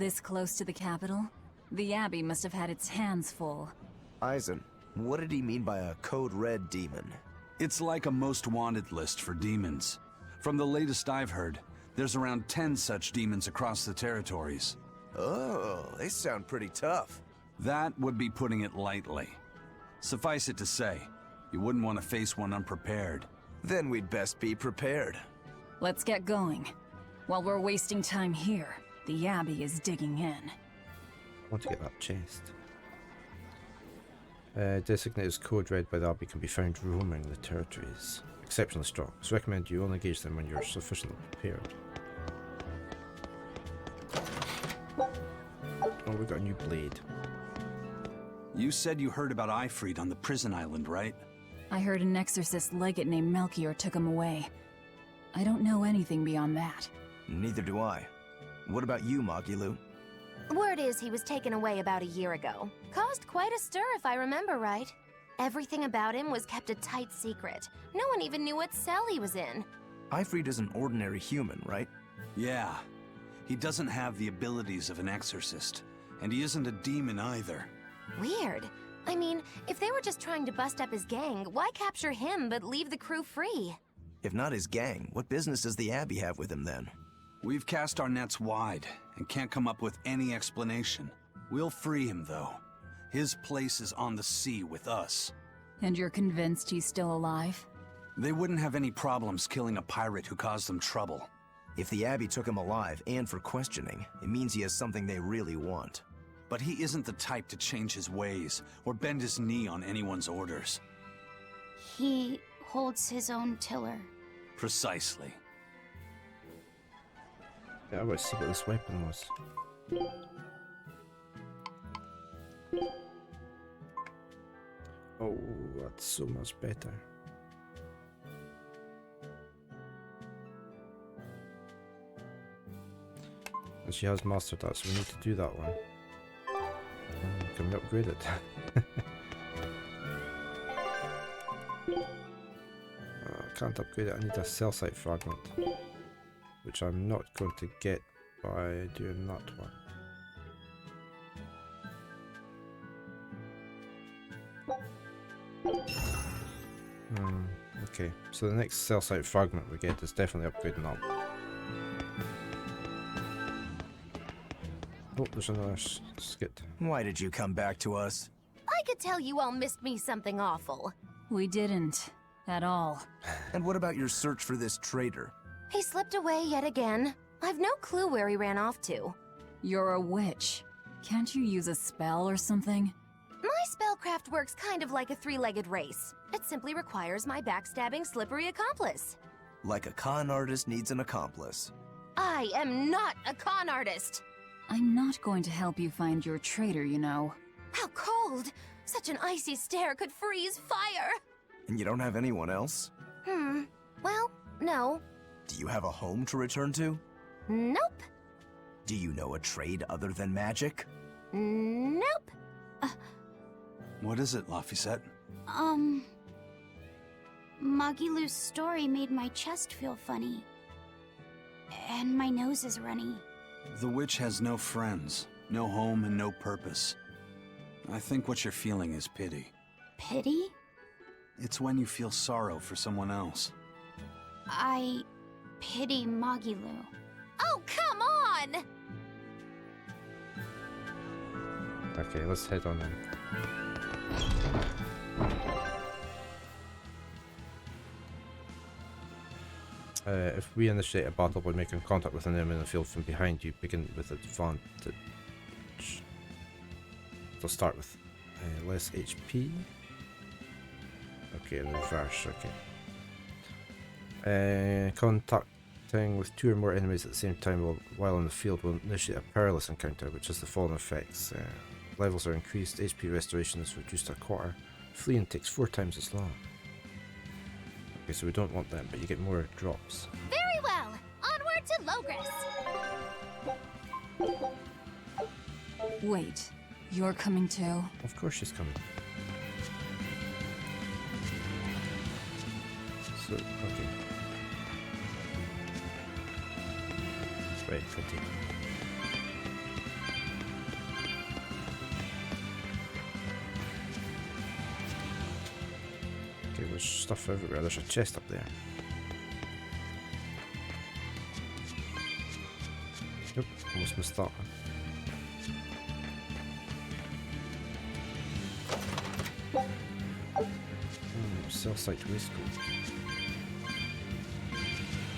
This close to the capital? The Abbey must have had its hands full. Eisen, what did he mean by a Code Red demon? It's like a most wanted list for demons. From the latest I've heard, there's around 10 such demons across the territories. Oh, they sound pretty tough. That would be putting it lightly. Suffice it to say, you wouldn't want to face one unprepared. Then we'd best be prepared. Let's get going. While we're wasting time here, the Abbey is digging in. I want to get that chest. Designated as Code Red by the Abbey can be found roaming the territories. Exceptionally strong. It's recommended you only engage them when you're sufficiently prepared. Oh, we got a new blade. You said you heard about Ifrit on the prison island, right? I heard an exorcist legate named Melchior took him away. I don't know anything beyond that. Neither do I. What about you, Magilu? Word is he was taken away about a year ago. Caused quite a stir if I remember right. Everything about him was kept a tight secret. No one even knew what cell he was in. Ifrit is an ordinary human, right? Yeah. He doesn't have the abilities of an exorcist. And he isn't a demon either. Weird. I mean, if they were just trying to bust up his gang, why capture him but leave the crew free? If not his gang, what business does the Abbey have with him then? We've cast our nets wide and can't come up with any explanation. We'll free him, though. His place is on the sea with us. And you're convinced he's still alive? They wouldn't have any problems killing a pirate who caused them trouble. If the Abbey took him alive and for questioning, it means he has something they really want. But he isn't the type to change his ways or bend his knee on anyone's orders. He holds his own tiller. Precisely. Yeah, I want to see what this weapon was. Oh, that's so much better. And she has mastered that, so we need to do that one. Can we upgrade it? I can't upgrade it, I need a cell site fragment. Which I'm not going to get by doing that one. Okay, so the next cell site fragment we get is definitely upgrading that. Oh, there's another skit. Why did you come back to us? I could tell you all missed me something awful. We didn't. At all. And what about your search for this traitor? He slipped away yet again. I've no clue where he ran off to. You're a witch. Can't you use a spell or something? My spellcraft works kind of like a three-legged race. It simply requires my backstabbing, slippery accomplice. Like a con artist needs an accomplice. I am not a con artist! I'm not going to help you find your traitor, you know. How cold! Such an icy stare could freeze fire! And you don't have anyone else? Well, no. Do you have a home to return to? Nope. Do you know a trade other than magic? Nope. What is it, Laphicet? Magilu's story made my chest feel funny. And my nose is runny. The witch has no friends, no home, and no purpose. I think what you're feeling is pity. Pity? It's when you feel sorrow for someone else. I pity Magilu. Oh, come on! Okay, let's head on then. If we initiate a battle by making contact with an enemy in the field from behind, you begin with advantage. So start with less HP. Okay, in reverse, okay. Contacting with 2 or more enemies at the same time while in the field will initiate a perilous encounter, which has the following effects. Levels are increased, HP restoration is reduced a quarter, fleeing takes 4 times as long. Okay, so we don't want that, but you get more drops. Very well! Onward to Logris! Wait, you're coming too? Of course she's coming. So, okay. Right, continue. Okay, there's stuff everywhere. There's a chest up there. Yep, almost missed that one. Cell site waistcoat.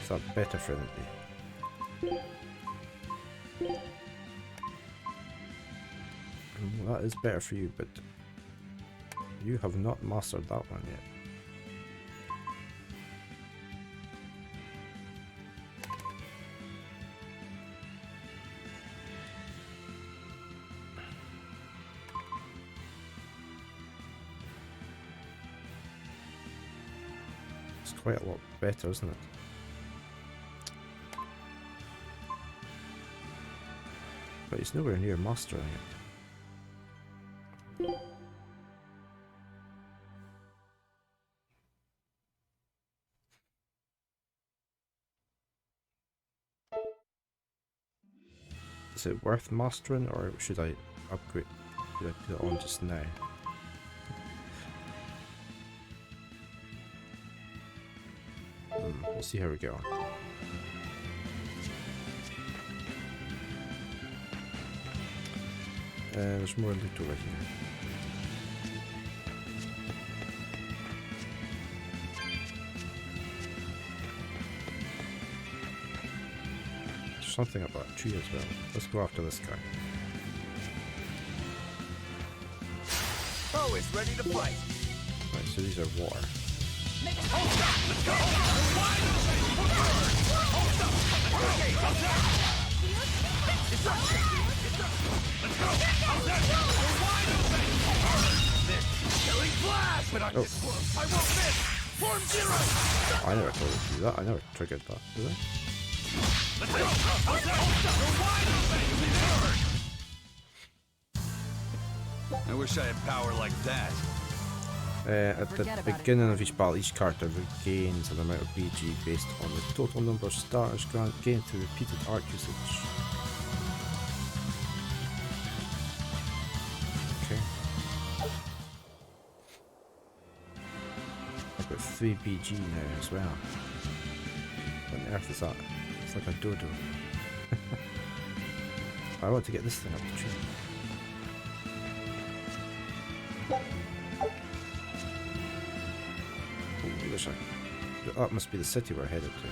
Is that better for anybody? Well, that is better for you, but you have not mastered that one yet. It's quite a lot better, isn't it? But he's nowhere near mastering it. Is it worth mastering, or should I upgrade? Should I put it on just now? We'll see how we go on. There's more loot over here. There's something up that tree as well. Let's go after this guy. Oh, it's ready to fight. Right, so these are water. I never told you to do that. I never triggered that, did I? I wish I had power like that. At the beginning of each battle, each character regains an amount of BG based on the total number of stars gained through repeated art usage. Okay. I've got 3 BG now as well. What on earth is that? It's like a dodo. I want to get this thing up the tree. That must be the city we're headed to.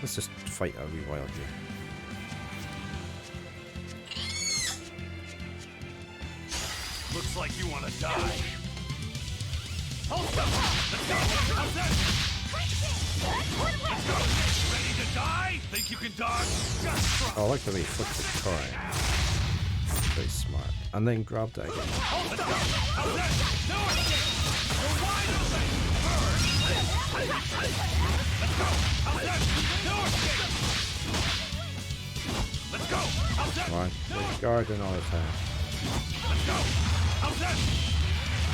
Let's just fight a wee while here. Looks like you want to die. Ready to die? Think you can dodge? Just try. Oh, I like the way he flipped the coin. Very smart. And then grabbed it again. Come on, we're guarding all the time.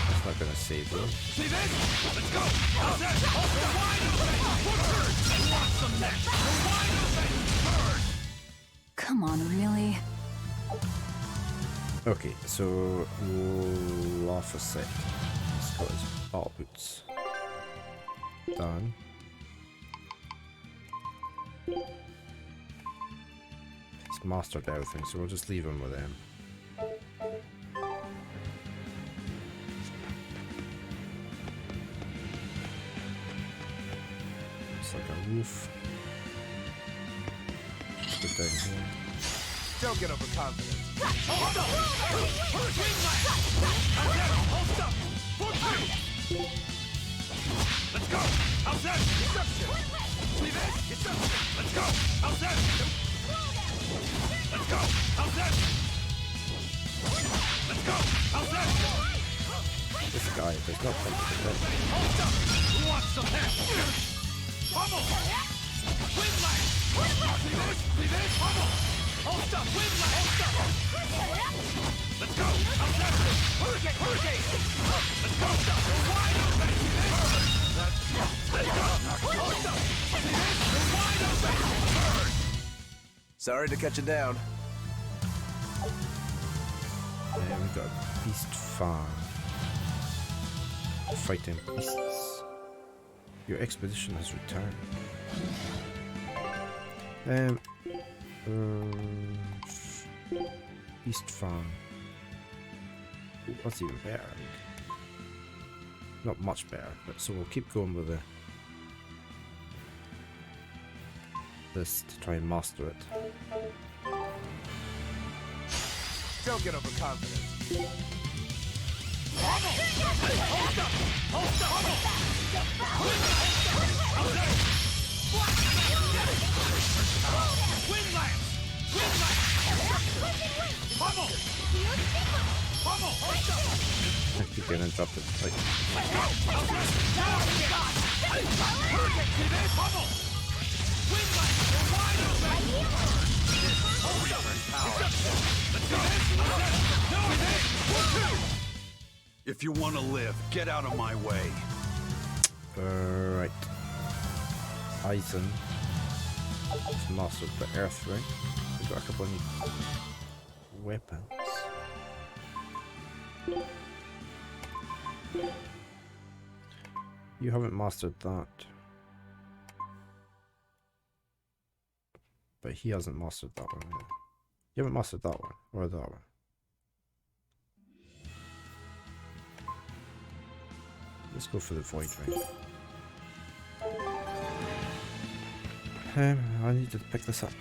That's not gonna save you. Come on, really? Okay, so Lophoset. Let's go his ball boots. Done. He's mastered everything, so we'll just leave him with him. It's like a roof. Let's go down here. Don't get overconfident. Let's go! How's that? Deception! Leave it! Deception! Let's go! How's that? Let's go! How's that? Let's go! How's that? This guy does not come to defend. Hold up! Who wants some help? Pummel! Wind line! Leave it! Leave it! Pummel! Hold up! Wind line! Hold up! Let's go! How's that? Hurricane! Hurricane! Let's go! We're wide open! Sorry to cut you down. Then we've got a beast farm. fighting beasts. Your expedition has returned. Beast farm. Ooh, that's even better. Not much better, but so we'll keep going with this to try and master it. Don't get overconfident. I keep getting interrupted. Like, If you want to live, get out of my way. right. Eisen. It's mastered the earth ring. We've got a couple of new weapons. You haven't mastered that. But he hasn't mastered that one either. You haven't mastered that one, or that one. Let's go for the void ring. I need to pick this up.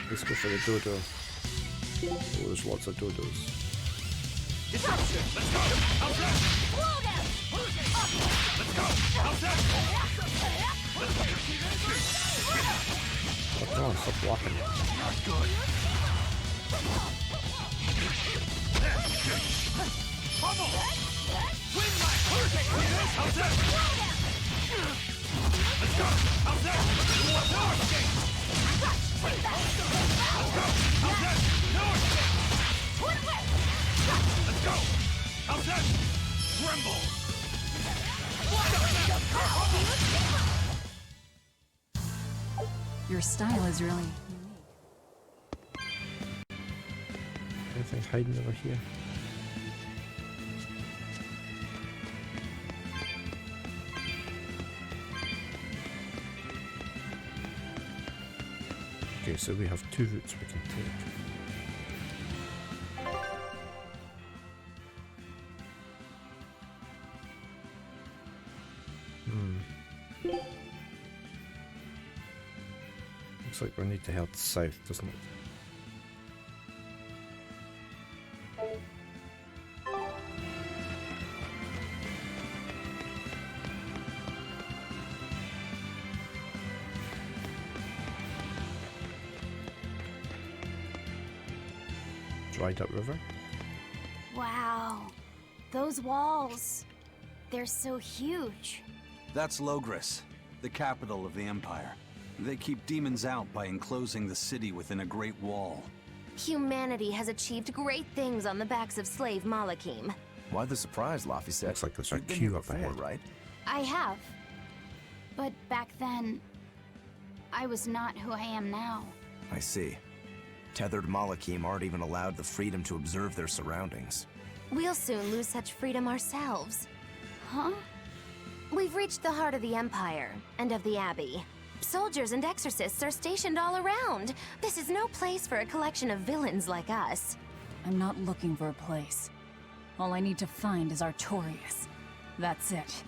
Let's go for the dodo. Oh, there's lots of dodos. Disruption! Let's go! How's that? Let's go! How's that? Oh, come on, stop blocking. Not good. Pummel! Win my perfect! How's that? Let's go! How's that? No escape! Let's go! How's that? No escape! Let's go! How's that? Tremble! Your style is really unique. Anything hiding over here? Okay, so we have two routes we can take. Looks like we need to head south, doesn't it? Dried up river. Wow. Those walls. They're so huge. That's Logris, the capital of the Empire. They keep demons out by enclosing the city within a great wall. Humanity has achieved great things on the backs of slave Malakim. Why the surprise, Laphicet? Looks like there's a You've been queue here up before, ahead. right? I have. But back then, I was not who I am now. I see. Tethered Malakim aren't even allowed the freedom to observe their surroundings. We'll soon lose such freedom ourselves. Huh? We've reached the heart of the Empire and of the Abbey. Soldiers and exorcists are stationed all around. This is no place for a collection of villains like us. I'm not looking for a place. All I need to find is Artorias. That's it.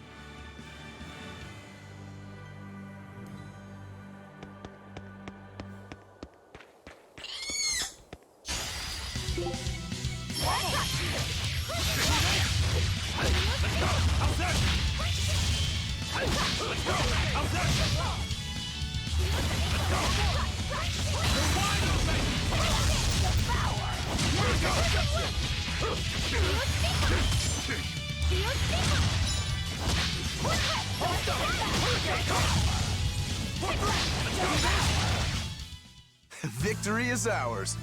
Victory is ours.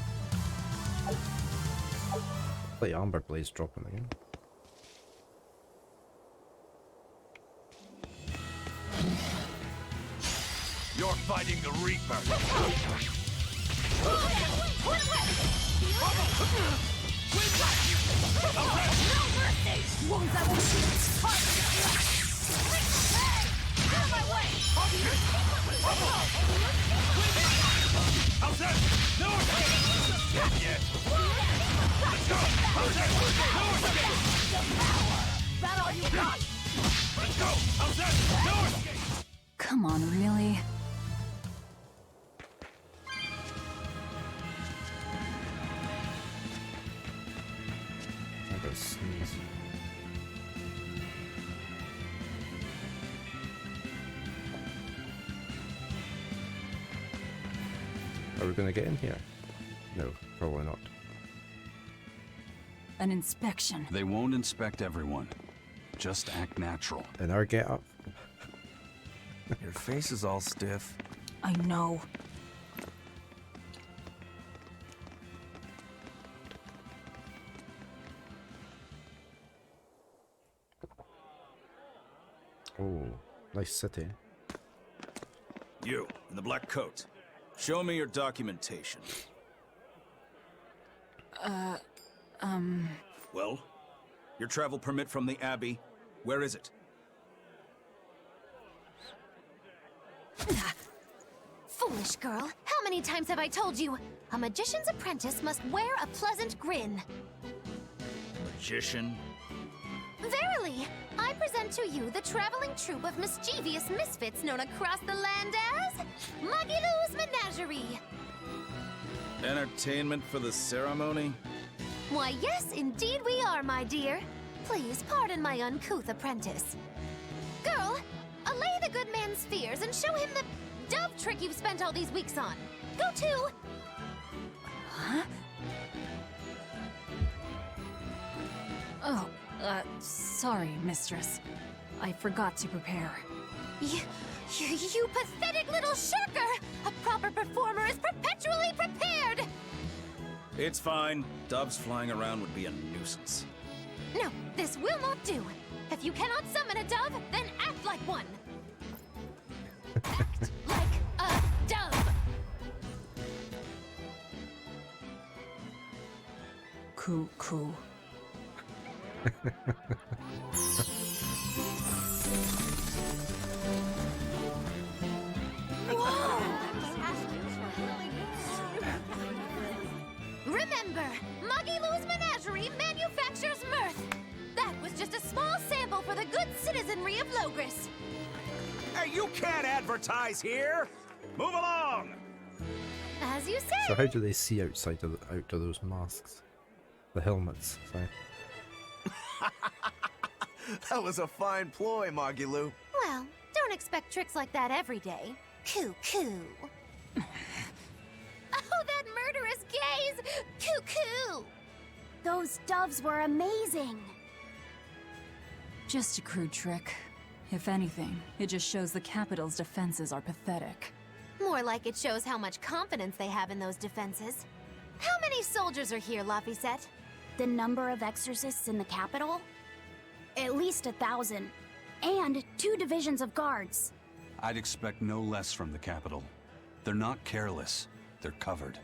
The Amber Blaze dropping again. You're fighting the Reaper. Win wounds I won't heal. Get out of my way! How's that? No escape! Not yet! Let's go! How's that? No escape! That all you got? Let's go! How's that? No escape! Come on, really? I gotta sneeze. Are we gonna get in here? No, probably not. An inspection. They won't inspect everyone. Just act natural. In our get up. Your face is all stiff. I know. Oh, nice city. You, in the black coat. Show me your documentation. Well? Your travel permit from the Abbey? Where is it? Foolish girl, how many times have I told you? A magician's apprentice must wear a pleasant grin. Magician? Verily, I present to you the traveling troupe of mischievous misfits known across the land as Magilou's Menagerie. Entertainment for the ceremony? Why, yes, indeed we are, my dear. Please pardon my uncouth apprentice. Girl, allay the good man's fears and show him the dove trick you've spent all these weeks on. Go to... Huh? Oh, sorry, mistress. I forgot to prepare. You pathetic little shirker! A proper performer is perpetually prepared! It's fine. Doves flying around would be a nuisance. No, this will not do. If you cannot summon a dove, then act like one. Act like a dove. Coo. Remember, Magilou's Menagerie manufactures mirth. That was just a small sample for the good citizenry of Logris. Hey, you can't advertise here! Move along! As you So said. how do they see out of those masks? The helmets, sorry. That was a fine ploy, Magilou. Well, don't expect tricks like that every day. Coo. Oh, that murderous gaze! Coo. Those doves were amazing. Just a crude trick. If anything, it just shows the capital's defenses are pathetic. More like it shows how much confidence they have in those defenses. How many soldiers are here, Laphicet? The number of exorcists in the capital? At least 1,000. And 2 divisions of guards. I'd expect no less from the capital. They're not careless. They're covered.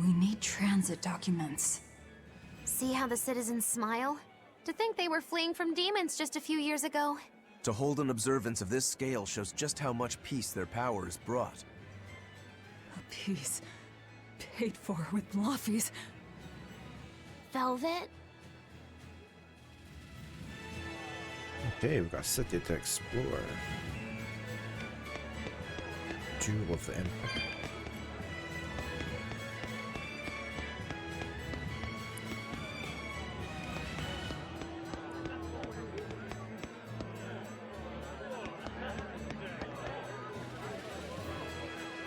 We need transit documents. See how the citizens smile? To think they were fleeing from demons just a few years ago. To hold an observance of this scale shows just how much peace their power has brought. A piece paid for with Laffy's. Velvet? Okay, we've got a city to explore. Jewel of the Empire.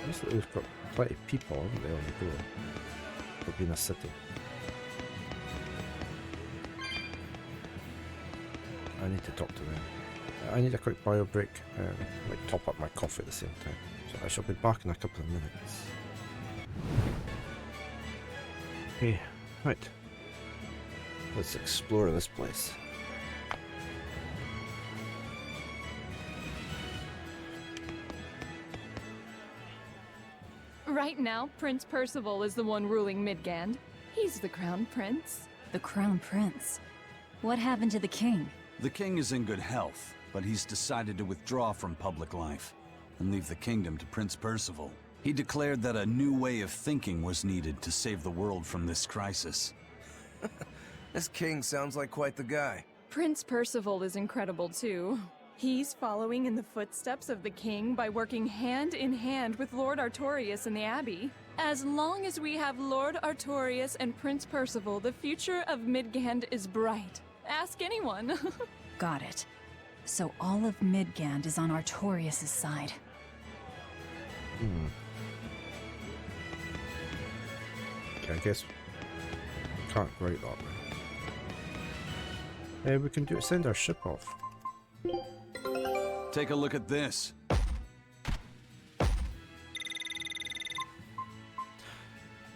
Looks like we've got plenty of people, haven't they, on the go? For being a city. I need to talk to them. I need a quick bio break, like top up my coffee at the same time. So I shall be back in a couple of minutes. Okay, right. Let's explore this place. Right now, Prince Percival is the one ruling Midgand. He's the Crown Prince. The Crown Prince. What happened to the king? The king is in good health, but he's decided to withdraw from public life and leave the kingdom to Prince Percival. He declared that a new way of thinking was needed to save the world from this crisis. This king sounds like quite the guy. Prince Percival is incredible too. He's following in the footsteps of the king by working hand in hand with Lord Artorias and the Abbey. As long as we have Lord Artorias and Prince Percival, the future of Midgand is bright. Ask anyone. Got it. So all of Midgand is on Artorias' side. Okay, I guess we can't go out that way. We can send our ship off. Take a look at this.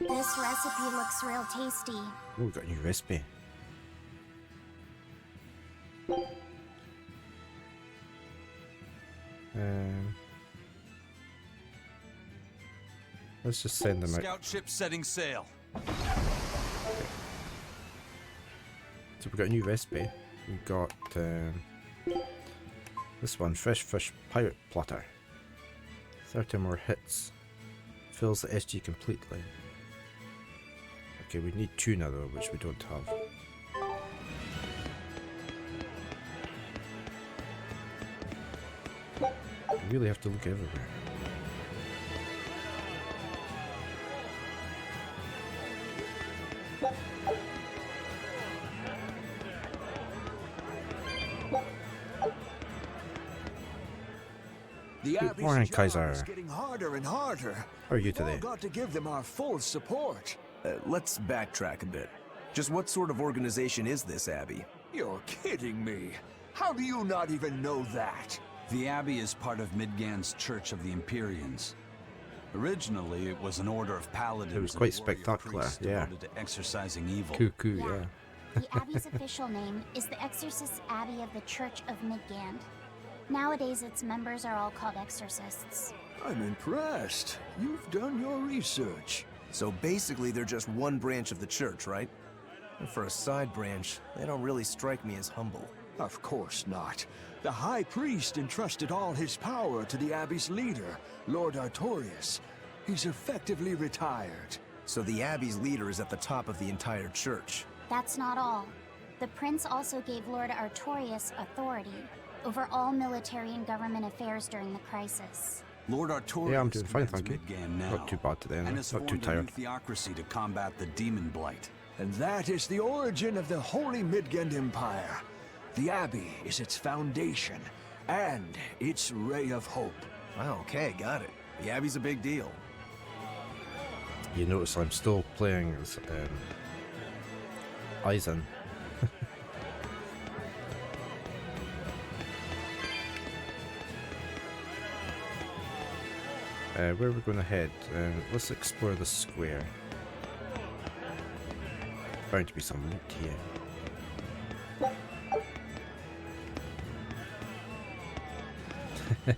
This recipe looks real tasty. Oh, we got a new recipe. Let's just send them out. Scout ship setting sail. So we've got a new recipe. We've got this one, fresh fish pirate platter. 30 more hits. Fills the SG completely. Okay, we need tuna though, which we don't have. We really have to look everywhere. The Good Abbey's morning, job Kaiser. is getting harder and harder. How are you We've all today? got to give them our full support. Let's backtrack a bit. Just what sort of organization is this Abbey? You're kidding me. How do you not even know that? The Abbey is part of Midgand's Church of the Empyreans. Originally, it was an order of paladins. It was and quite warrior spectacular, priests yeah. devoted to exorcising evil. Cuckoo, yeah. The Abbey's official name is the Exorcist Abbey of the Church of Midgand. Nowadays, its members are all called exorcists. I'm impressed. You've done your research. So basically they're just one branch of the church, right? And for a side branch, they don't really strike me as humble. Of course not. The High Priest entrusted all his power to the Abbey's leader, Lord Artorias. He's effectively retired. So the Abbey's leader is at the top of the entire church. That's not all. The prince also gave Lord Artorias authority over all military and government affairs during the crisis. Lord Artorias Yeah, I'm doing fine, commands thank you. Midgand now, Not too bad today, and has not too formed a tired. new theocracy to combat the demon blight. And that is the origin of the Holy Midgand Empire. The Abbey is its foundation, and its ray of hope. Wow, okay, got it. The Abbey's a big deal. You notice I'm still playing as Eisen. Where are we going to head? Let's explore the square. Bound to be some loot here.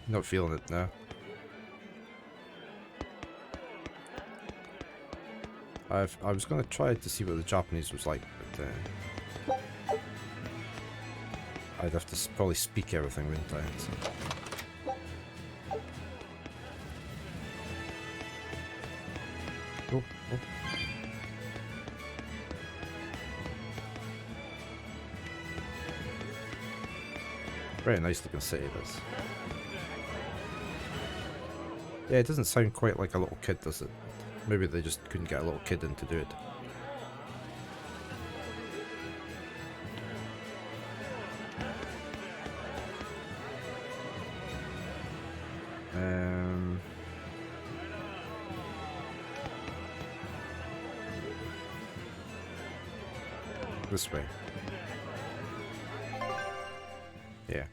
Not feeling it now. I was going to try to see what the Japanese was like, but I'd have to probably speak everything, wouldn't I? So. Oh, oh. Very nice looking city, this. Yeah, it doesn't sound quite like a little kid, does it? Maybe they just couldn't get a little kid in to do it. This way. Yeah.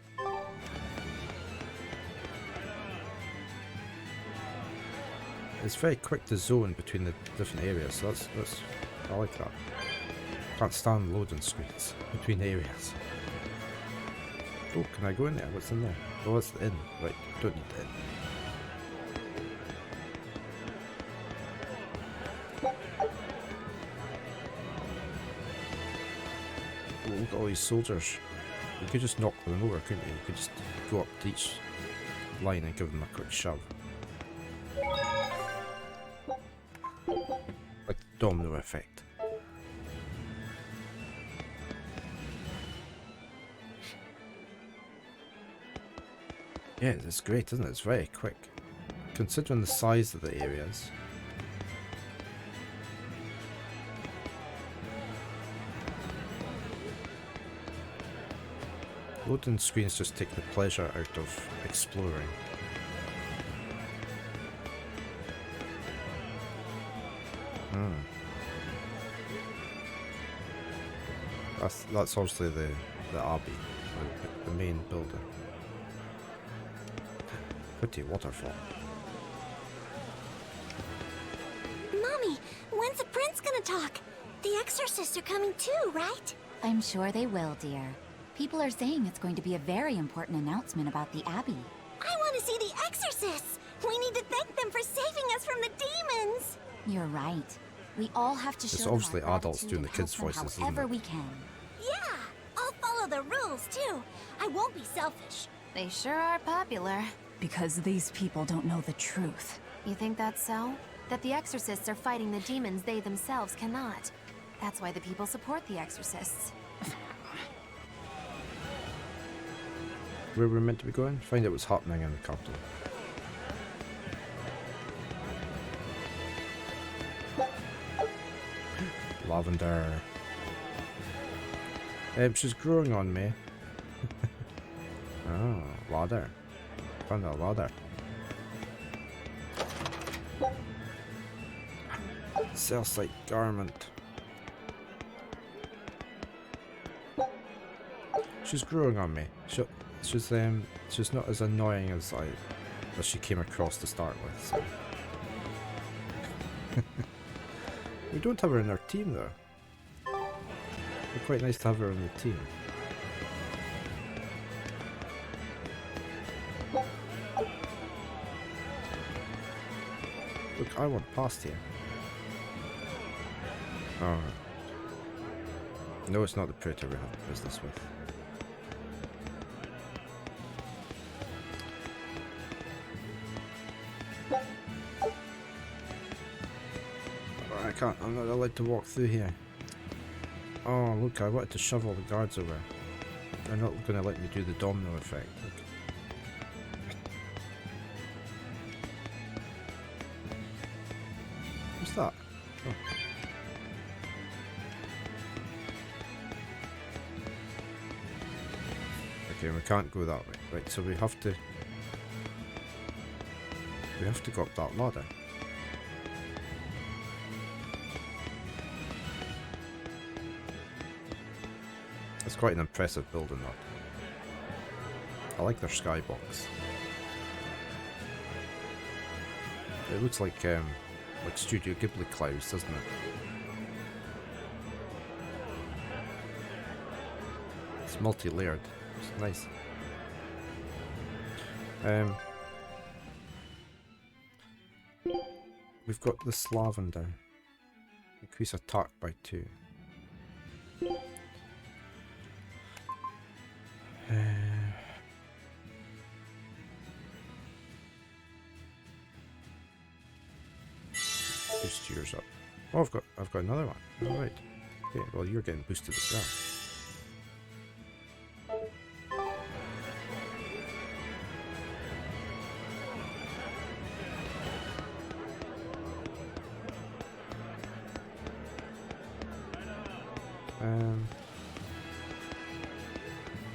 It's very quick to zone between the different areas, so that's I like that. Can't stand loading screens between areas. Oh, can I go in there? What's in there? Oh, it's the inn. Right, don't need the inn. Well, look at all these soldiers. You could just knock them over, couldn't you? You could just go up to each line and give them a quick shove. Like the domino effect. Yeah, it's great, isn't it? It's very quick. Considering the size of the areas. Loading screens just take the pleasure out of exploring. That's obviously the abbey, the main building. Pretty waterfall. Mommy, when's the prince gonna talk? The exorcists are coming too, right? I'm sure they will, dear. People are saying it's going to be a very important announcement about the Abbey. I want to see the exorcists! We need to thank them for saving us from the demons! You're right. We all have to show It's them obviously our adults gratitude doing the and kids' help them voices, isn't however it? we can. Yeah! I'll follow the rules, too. I won't be selfish. They sure are popular. Because these people don't know the truth. You think that's so? That the exorcists are fighting the demons they themselves cannot. That's why the people support the exorcists. Where we're meant to be going? Find out what's happening in the capital. Lavender. She's growing on me. Oh, ladder. Found a ladder. Cells-like garment. She's growing on me. She's not as annoying as she came across to start with. So. We don't have her in our team though. It'd be quite nice to have her in the team. Look, I want past here. Oh. No, it's not the Praetor we have business with. I'm not allowed to walk through here. Oh, look, I wanted to shove all the guards over. They're not going to let me do the domino effect. Look. What's that? Oh. Okay, we can't go that way. Right, so we have to go up that ladder. It's quite an impressive building, that. I like their skybox. It looks like Studio Ghibli clouds, doesn't it? It's multi-layered. It's nice. We've got this lavender. Increase attack by 2. Boost yours up. Oh, I've got another one. All right. Okay. Well, you're getting boosted as well.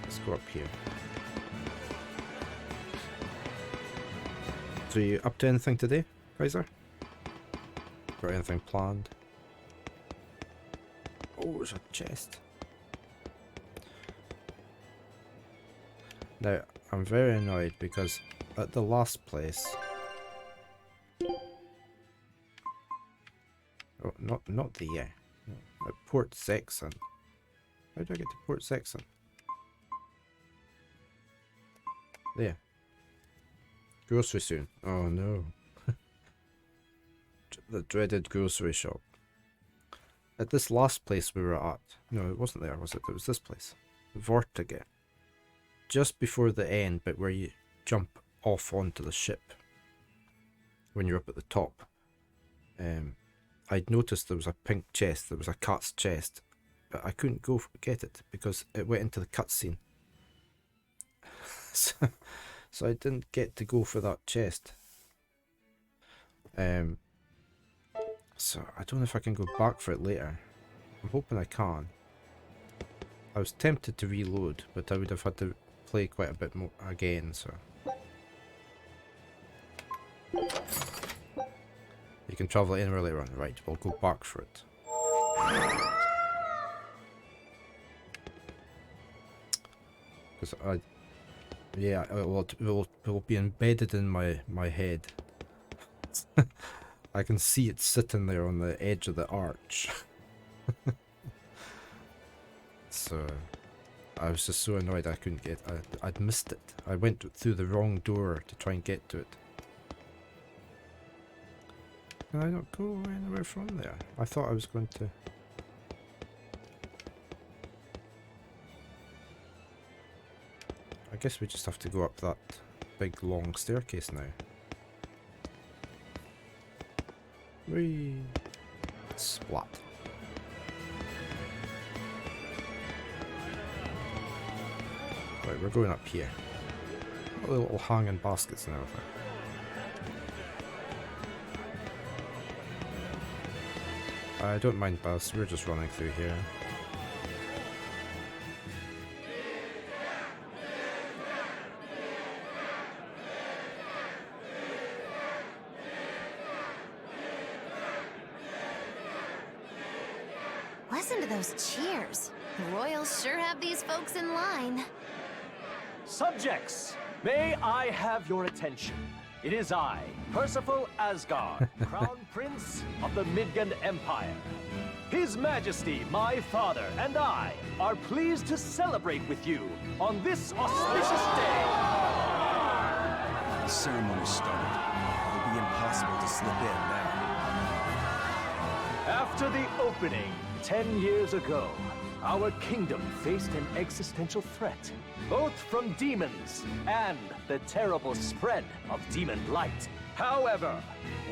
Let's go up here. So, you up to anything today, Kaiser? Got anything planned? Oh, there's a chest. Now, I'm very annoyed because at the last place... Oh, not the at Port Saxon. How do I get to Port Saxon? There. Grocery soon. Oh no. The dreaded grocery shop. at this last place we were at. No, it wasn't there, was it? It was this place. Vortigate. Just before the end, but where you jump off onto the ship. When you're up at the top. I'd noticed there was a pink chest. There was a cat's chest. But I couldn't go get it because it went into the cutscene. So I didn't get to go for that chest. So I don't know if I can go back for it later. I'm hoping I can. I was tempted to reload, but I would have had to play quite a bit more again, so. You can travel anywhere later on. Right, we'll go back for it. Because yeah, it will be embedded in my head. I can see it sitting there on the edge of the arch. So I was just so annoyed I couldn't get. I'd missed it. I went through the wrong door to try and get to it. Can I not go anywhere from there? I thought I was going to. I guess we just have to go up that big long staircase now. Whee! Splat. Right, we're going up here. All the little hanging baskets and everything. I don't mind Buzz, we're just running through here. Listen to those cheers. The royals sure have these folks in line. Subjects, may I have your attention? It is I, Percival Asgard, Crown Prince of the Midgard Empire. His Majesty, my father, and I are pleased to celebrate with you on this auspicious day. The ceremony started. It'll be impossible to slip in now. After the opening, 10 years ago, our kingdom faced an existential threat, both from demons and the terrible spread of demon light. However,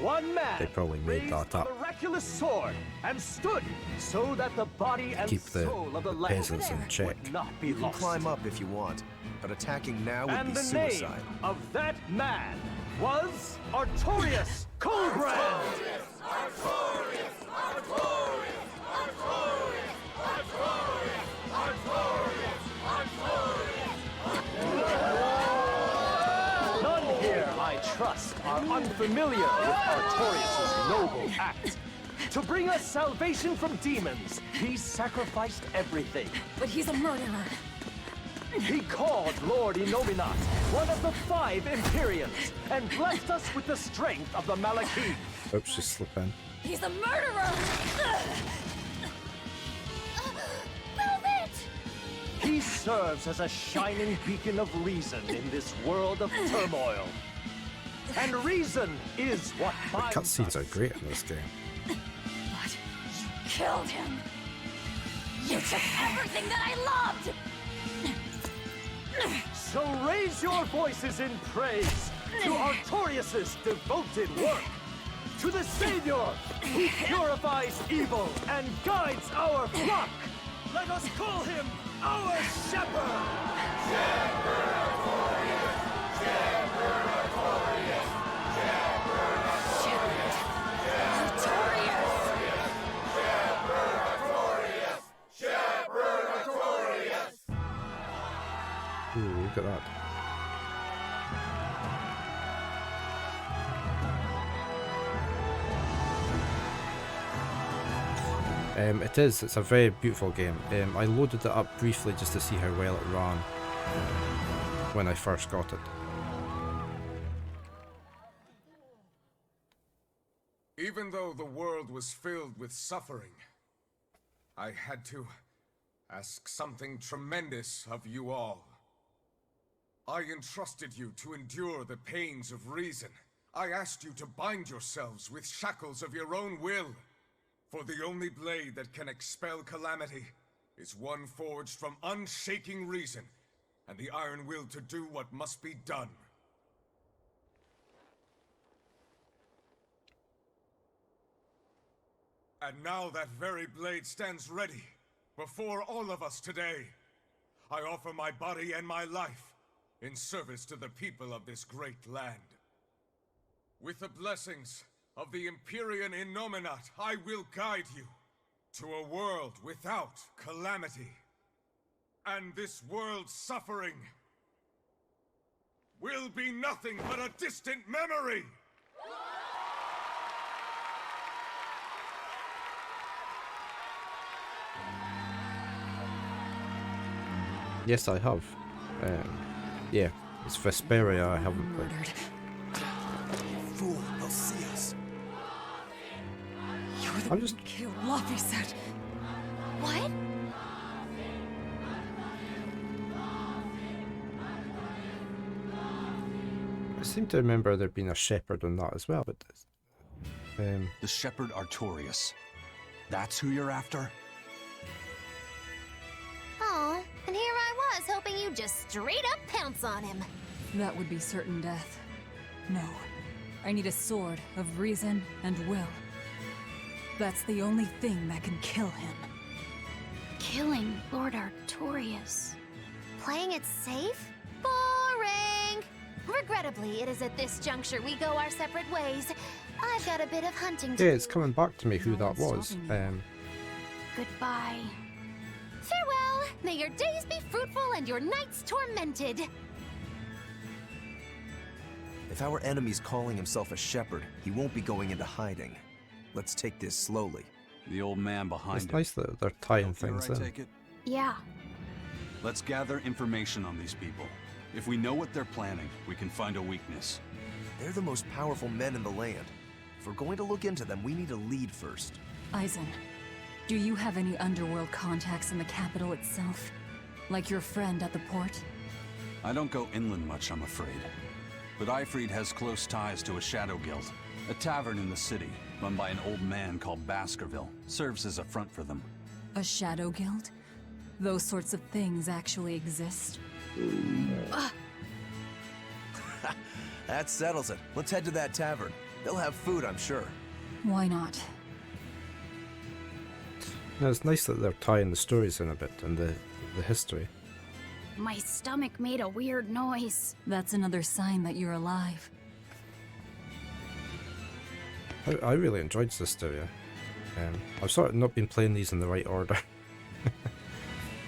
one man They probably made raised that a up. miraculous sword and stood so that the body and Keep the soul of the land peasants in check. would not be You can lost. climb up if you want, but attacking now would And be the suicide. name of that man was Artorius Colbrand. None here, I trust, are unfamiliar with Artorius' noble act. To bring us salvation from demons, he sacrificed everything. But he's a murderer. He called Lord Innominat one of the 5 Imperiums and blessed us with the strength of the Malachim. Oops, just slip in. He's a murderer! Velvet! He serves as a shining beacon of reason in this world of turmoil. And reason is what The binds cutscenes are us. great in this game. But you killed him! You took everything that I loved! So raise your voices in praise to Artorius' devoted work, to the Savior who purifies evil and guides our flock. Let us call him our shepherd. Ooh, look at that. It's a very beautiful game. I loaded it up briefly just to see how well it ran when I first got it. Even though the world was filled with suffering, I had to ask something tremendous of you all. I entrusted you to endure the pains of reason. I asked you to bind yourselves with shackles of your own will. For the only blade that can expel calamity is one forged from unshaking reason and the iron will to do what must be done. And now that very blade stands ready before all of us today. I offer my body and my life in service to the people of this great land. With the blessings of the Empyrean Innominat, I will guide you to a world without calamity. And this world's suffering will be nothing but a distant memory! Yes, I have. Yeah, it's Berseria I haven't played. Fool, they'll see us. You're the one who killed Laphicet. What? I seem to remember there being a shepherd on that as well, but the shepherd Artorias. That's who you're after? Oh, and here I was hoping you'd just straight up pounce on him. That would be certain death. No. I need a sword of reason and will. That's the only thing that can kill him. Killing Lord Artorias. Playing it safe? Boring! Regrettably, it is at this juncture we go our separate ways. I've got a bit of hunting to yeah, do. it's coming back to me who that was. Goodbye. Farewell! May your days be fruitful and your nights tormented! If our enemy's calling himself a shepherd, he won't be going into hiding. Let's take this slowly. The old man behind It's nice that they're tying things in. Take it? Yeah. Let's gather information on these people. If we know what they're planning, we can find a weakness. They're the most powerful men in the land. If we're going to look into them, we need a lead first. Eisen, do you have any underworld contacts in the capital itself? Like your friend at the port? I don't go inland much, I'm afraid. But Eifried has close ties to a shadow guild. A tavern in the city, run by an old man called Baskerville, serves as a front for them. A shadow guild? Those sorts of things actually exist? That settles it. Let's head to that tavern. They'll have food, I'm sure. Why not? No, it's nice that they're tying the stories in a bit and the history. My stomach made a weird noise. That's another sign that you're alive. I really enjoyed Berseria. I've sort of not been playing these in the right order.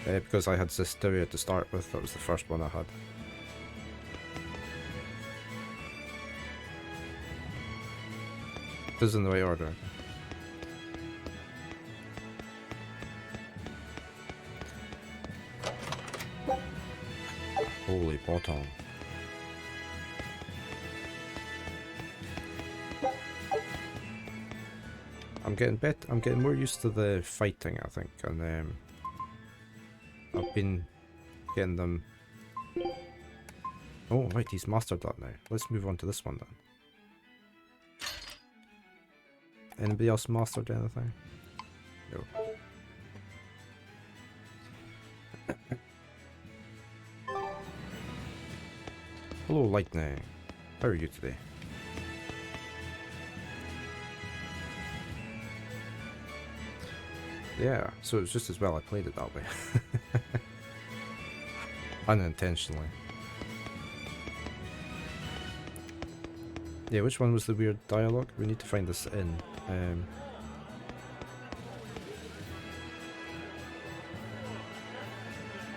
Because I had Berseria to start with, that was the first one I had. It is in the right order. Holy bottom. I'm getting more used to the fighting, I think, and I've been getting them. Oh right, he's mastered that now. Let's move on to this one then. Anybody else mastered anything? No. Hello, Lightning. How are you today? Yeah, so it's just as well I played it that way. Unintentionally. Yeah, which one was the weird dialogue? We need to find this in.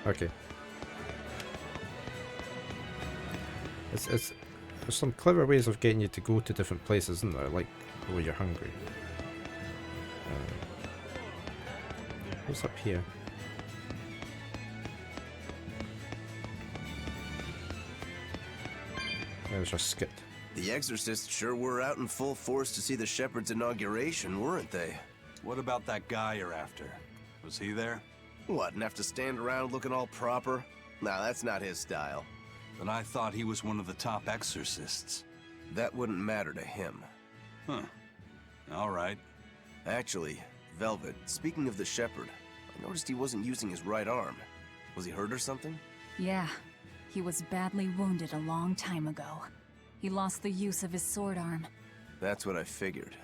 Okay. There's some clever ways of getting you to go to different places, isn't there? Like, where you're hungry. What's up here? There's a skit. The exorcists sure were out in full force to see the shepherd's inauguration, weren't they? What about that guy you're after? Was he there? What, and have to stand around looking all proper? Nah, that's not his style. But I thought he was one of the top exorcists. That wouldn't matter to him. Huh. All right. Actually, Velvet, speaking of the shepherd, I noticed he wasn't using his right arm. Was he hurt or something? Yeah, he was badly wounded a long time ago. He lost the use of his sword arm. That's what I figured.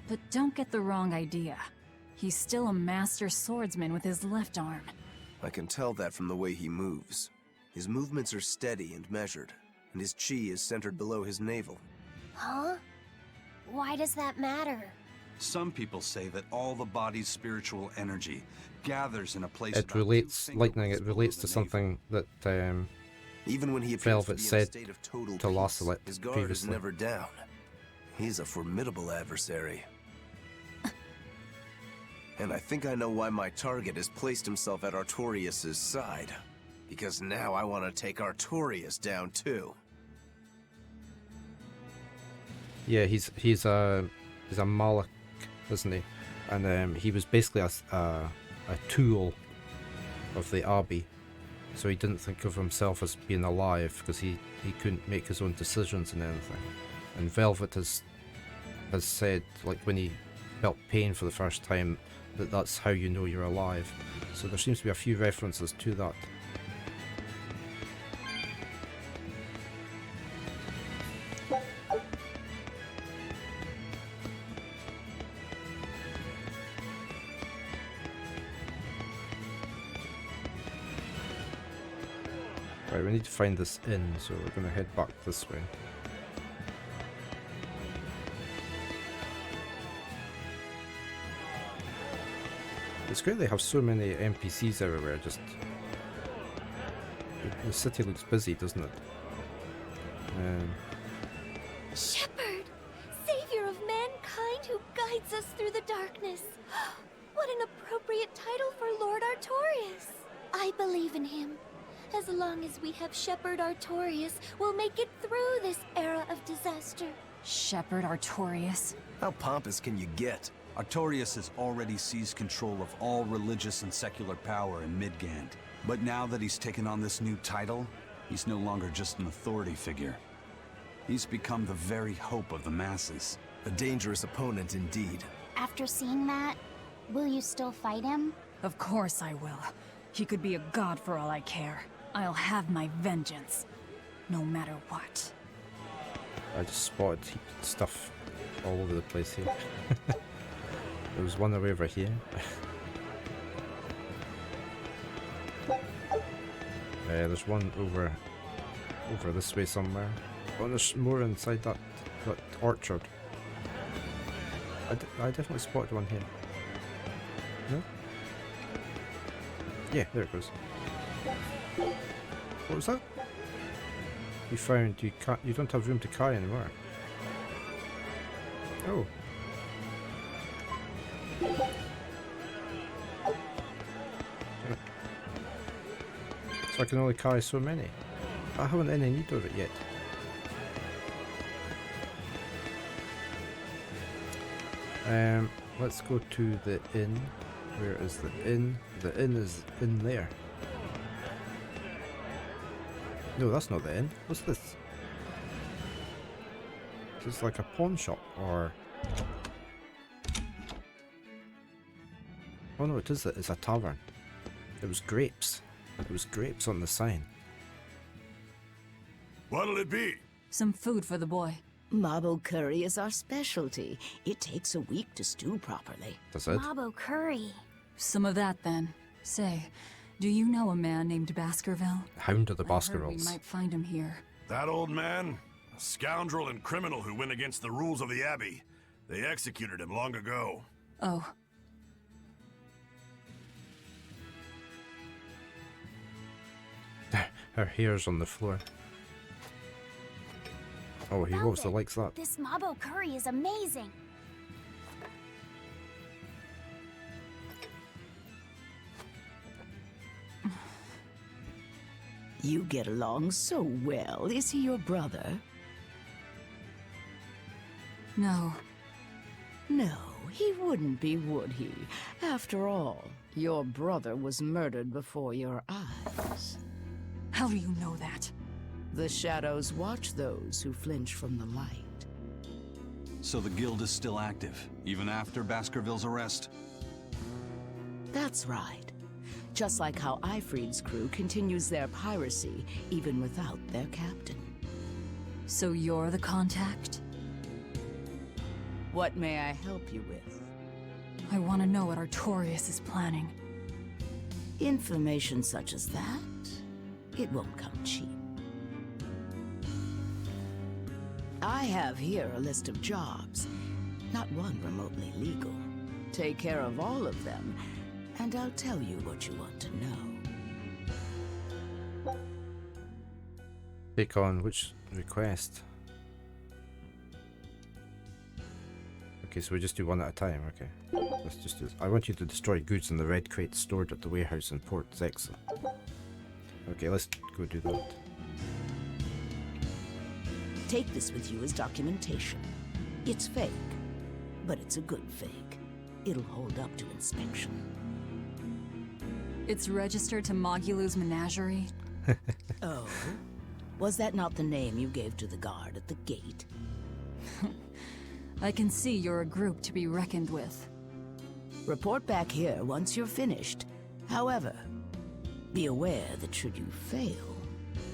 But don't get the wrong idea. He's still a master swordsman with his left arm. I can tell that from the way he moves. His movements are steady and measured, and his chi is centered below his navel. Huh? Why does that matter? Some people say that all the body's spiritual energy gathers in a place. It relates, lightning. It relates to something that even when he Velvet said state of total to Lancelot his guard previously. is never down. He's a formidable adversary. And I think I know why my target has placed himself at Artorias' side. Because now I want to take Artorias down too. Yeah, he's a Malak, isn't he? And he was basically a tool of the Abbey, so he didn't think of himself as being alive because he couldn't make his own decisions and anything. And Velvet has said, like when he felt pain for the first time, that's how you know you're alive. So there seems to be a few references to that. Right, we need to find this inn, so we're going to head back this way. It's great they have so many NPCs everywhere, just... The city looks busy, doesn't it? Shepherd! Savior of mankind who guides us through the darkness! What an appropriate title for Lord Artorias! I believe in him. As long as we have Shepherd Artorias, we'll make it through this era of disaster. Shepherd Artorias? How pompous can you get? Artorias has already seized control of all religious and secular power in Midgand. But now that he's taken on this new title, he's no longer just an authority figure. He's become the very hope of the masses. A dangerous opponent indeed. After seeing that, will you still fight him? Of course I will. He could be a god for all I care. I'll have my vengeance. No matter what. I just spotted stuff all over the place here. There was one away over here. There's one over this way somewhere. Oh, there's more inside that orchard. I definitely spotted one here. No? Yeah, there it goes. What was that? You found you don't have room to carry anymore. Oh. So I can only carry so many. I haven't any need of it yet. Let's go to the inn. Where is the inn? The inn is in there. No, that's not the inn. What's this? Is this like a pawn shop or... Oh no, it is. It's a tavern. It was grapes. It was grapes on the sign. What'll it be? Some food for the boy. Mabo curry is our specialty. It takes a week to stew properly. That's it? Mabo curry. Some of that then. Say, do you know a man named Baskerville? Hound of the We Baskervilles. might find him here. That old man? A scoundrel and criminal who went against the rules of the Abbey. They executed him long ago. Oh. Her hair's on the floor. Oh, he obviously likes that. This Mabo curry is amazing. You get along so well. Is he your brother? No. No, he wouldn't be, would he? After all, your brother was murdered before your eyes. How do you know that? The shadows watch those who flinch from the light. So the guild is still active, even after Baskerville's arrest? That's right. Just like how Ifrid's crew continues their piracy even without their captain. So you're the contact? What may I help you with? I want to know what Artorias is planning. Information such as that, it won't come cheap. I have here a list of jobs, not one remotely legal. Take care of all of them, and I'll tell you what you want to know. Take on which request? Okay, so we just do one at a time, okay. Let's just do this. I want you to destroy goods in the red crates stored at the warehouse in Port Zexa. Okay, let's go do that. Take this with you as documentation. It's fake, but it's a good fake. It'll hold up to inspection. It's registered to Mogulu's menagerie? Oh? Was that not the name you gave to the guard at the gate? I can see you're a group to be reckoned with. Report back here once you're finished. However, be aware that should you fail...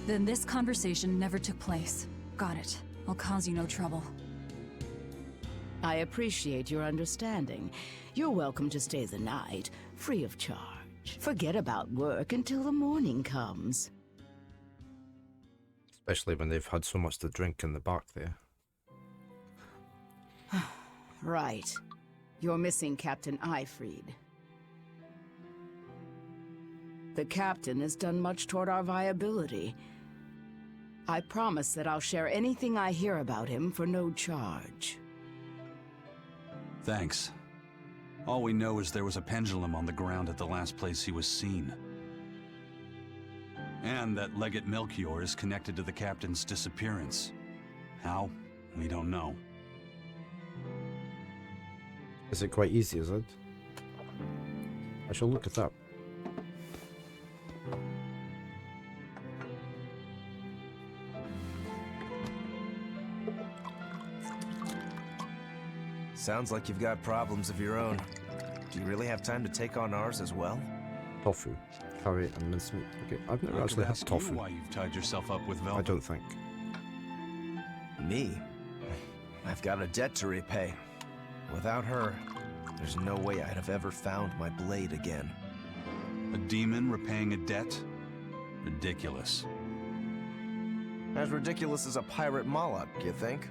Then this conversation never took place. Got it. I'll cause you no trouble. I appreciate your understanding. You're welcome to stay the night, free of charge. Forget about work until the morning comes. Especially when they've had so much to drink in the back there. Right. You're missing Captain Ifrid. The captain has done much toward our viability. I promise that I'll share anything I hear about him for no charge. Thanks. All we know is there was a pendulum on the ground at the last place he was seen. And that Legate Melchior is connected to the captain's disappearance. How? We don't know. Is it quite easy, is it? I shall look it up. Sounds like you've got problems of your own. Do you really have time to take on ours as well? Tofu, curry, and mincemeat. Okay, I've never actually had tofu. Why you've tied yourself up with velvet? I don't think. Me? I've got a debt to repay. Without her, there's no way I'd have ever found my blade again. A demon repaying a debt? Ridiculous. As ridiculous as a pirate Moloch, you think?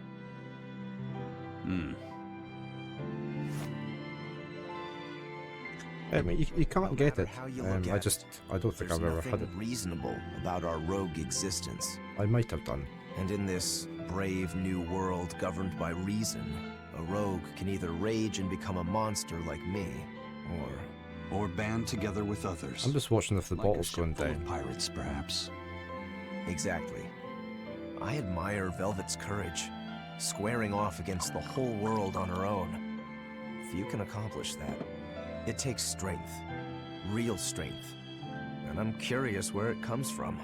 I mean, you can't get it. How you look I at don't think I've ever had it. Reasonable about our rogue existence. I might have done. And in this brave new world governed by reason, a rogue can either rage and become a monster like me, or band together with others. I'm just watching if the like bottle's going down. Pirates, perhaps. Exactly. I admire Velvet's courage, squaring off against the whole world on her own. If you can accomplish that, it takes strength, real strength, and I'm curious where it comes from.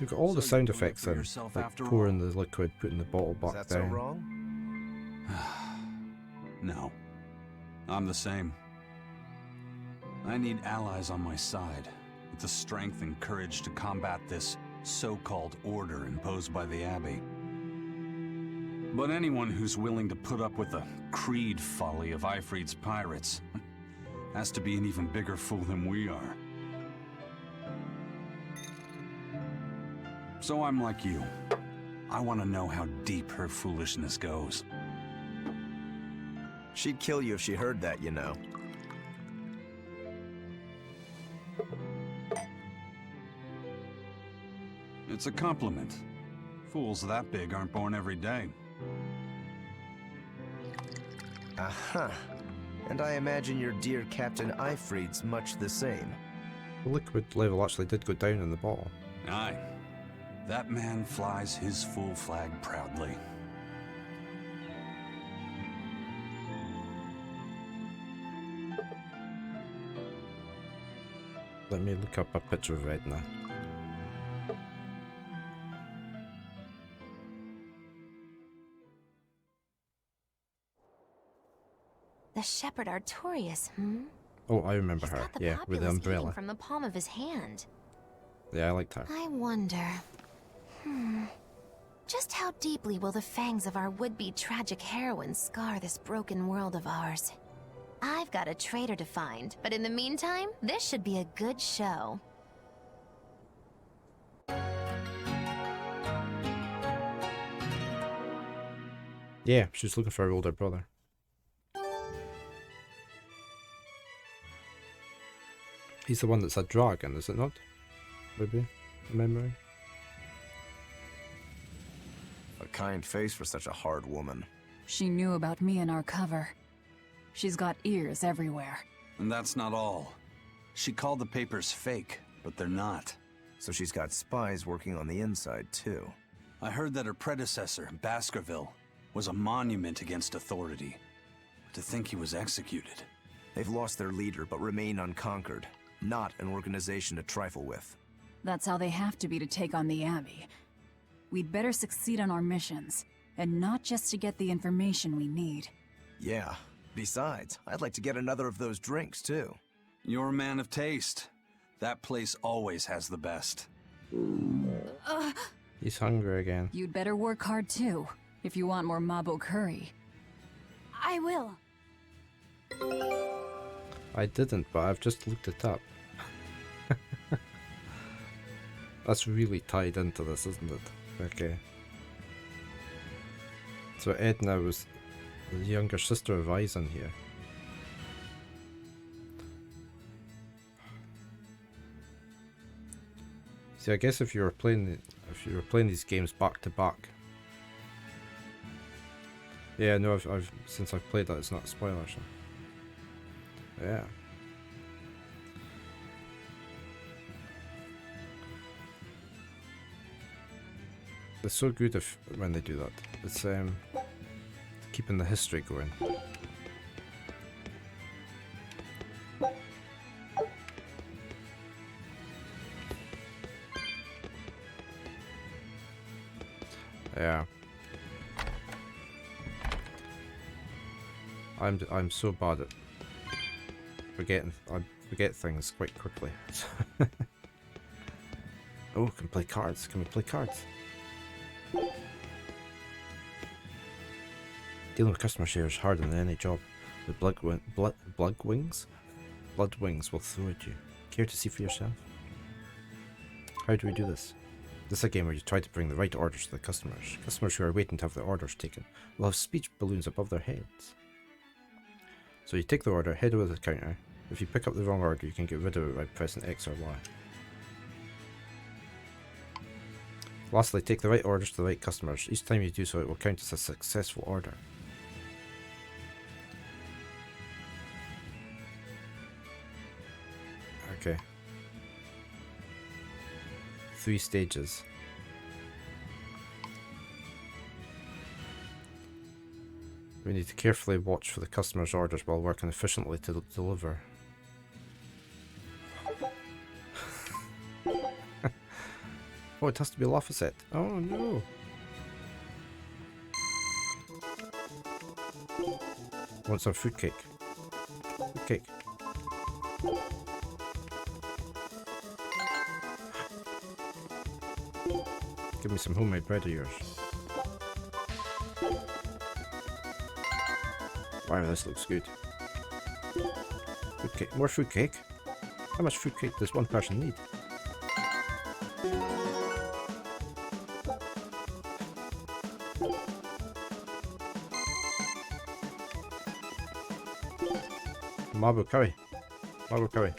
You've got all the sound effects in, like pouring the liquid, putting the bottle back down. Is that so wrong? No. I'm the same. I need allies on my side, with the strength and courage to combat this so-called order imposed by the Abbey. But anyone who's willing to put up with the creed folly of Ifrid's pirates has to be an even bigger fool than we are. So I'm like you. I want to know how deep her foolishness goes. She'd kill you if she heard that, you know. It's a compliment. Fools that big aren't born every day. Aha. And I imagine your dear Captain Ifrid's much the same. The liquid level actually did go down in the bottle. Aye. That man flies his full flag proudly. Let me look up a picture of Edna. The Shepherd Artorias, hmm? Oh, I remember He's her. got the Yeah, with the populace eating umbrella. from the palm of his hand. Yeah, I liked her. I wonder... Just how deeply will the fangs of our would-be tragic heroine scar this broken world of ours? I've got a traitor to find, but in the meantime, this should be a good show. Yeah, she's looking for her older brother. He's the one that's a dragon, is it not? Maybe? Memory? A kind face for such a hard woman. She knew about me and our cover. She's got ears everywhere. And that's not all. She called the papers fake, but they're not. So she's got spies working on the inside, too. I heard that her predecessor, Baskerville, was a monument against authority. To think he was executed. They've lost their leader, but remain unconquered. Not an organization to trifle with. That's how they have to be to take on the Abbey. We'd better succeed on our missions, and not just to get the information we need. Yeah. Besides, I'd like to get another of those drinks, too. You're a man of taste. That place always has the best. He's hungry again. You'd better work hard too, if you want more Mabo curry. I will. I didn't, but I've just looked it up. That's really tied into this, isn't it? Okay. So Edna was the younger sister of Eisen here. See, I guess if you were playing these games back to back. Yeah, no, I've since I've played that, it's not a spoiler. So. Yeah. It's so good when they do that. It's keeping the history going. Yeah. I'm so bad at forgetting. I forget things quite quickly. Oh, can play cards. Can we play cards? Dealing with customer share is harder than any job. The blood wings will throw at you. Care to see for yourself? How do we do this? This is a game where you try to bring the right orders to the customers. Customers who are waiting to have their orders taken will have speech balloons above their heads. So you take the order, head over to the counter. If you pick up the wrong order, you can get rid of it by pressing X or Y. Lastly, take the right orders to the right customers. Each time you do so, it will count as a successful order. Okay. 3 stages. We need to carefully watch for the customer's orders while working efficiently to deliver. Oh, it has to be Laphicet. Oh no. Want some fruitcake? Fruitcake. Give me some homemade bread of yours. Wow, this looks good. Fruitcake. More fruitcake? How much fruitcake does one person need? Marble curry. Marble curry.